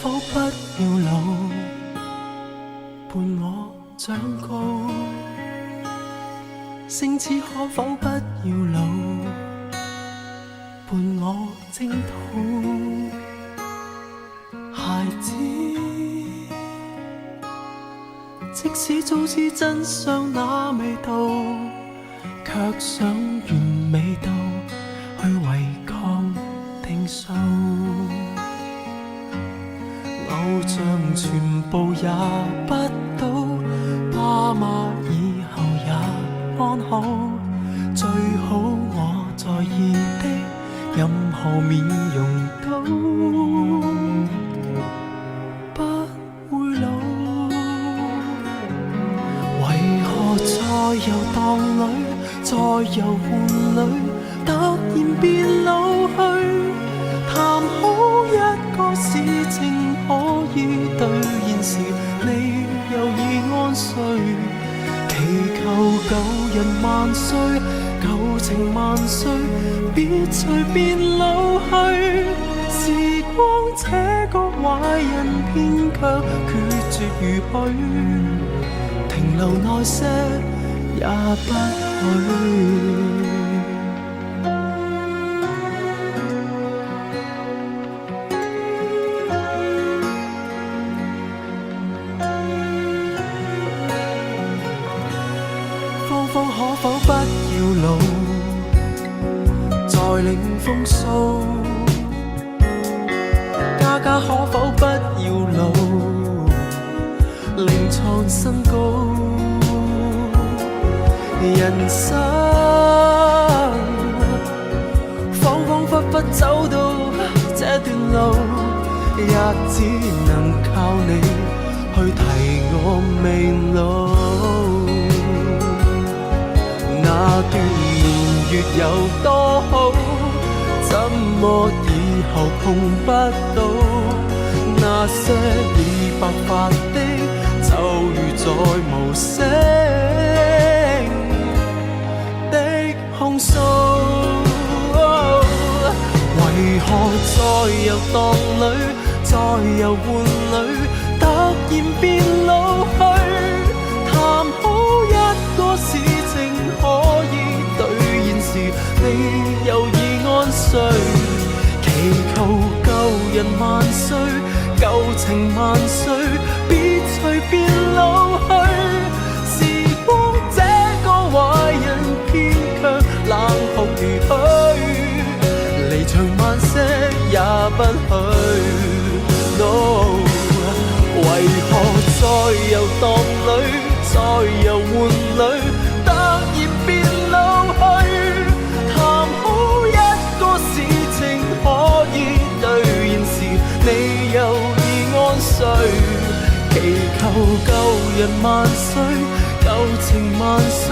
否不要老，伴我長高？星矢可否不要老，伴我征討？孩子，即使早知真相那味道，卻想完美到去違抗定數。偶像全部也不到，爸媽以後也安好，最好我在意的任何面容都不會老。為何在遊蕩裏，在遊玩裏，突然變老去？談好一個事情可以兌現時，你又已安睡。祈求舊人萬歲，舊情萬歲，別隨便老去。時光這個壞人偏卻決絕如許，停留耐些也不許。方可否不要老，再領風騷？家家可否不要老，另創新高？人生恍恍惚惚走到這段路，也只能靠你去提我未老。那段年月有多好，怎麼以後碰不到？那些已白髮的，就如在無聲的控訴。為何在遊蕩裏，在遊玩裏，突然變老去？談好一個事情可以兌現時，你又已安睡。祈求舊人萬歲，舊情萬歲，別隨便老去。時光這個壞人偏卻冷酷如許，離場慢些也不許。No， 為何在遊蕩裏，在遊玩裏，突然變老去？談好一個事情可以兌現時，你又已安睡。祈求舊人萬歲，舊情萬歲，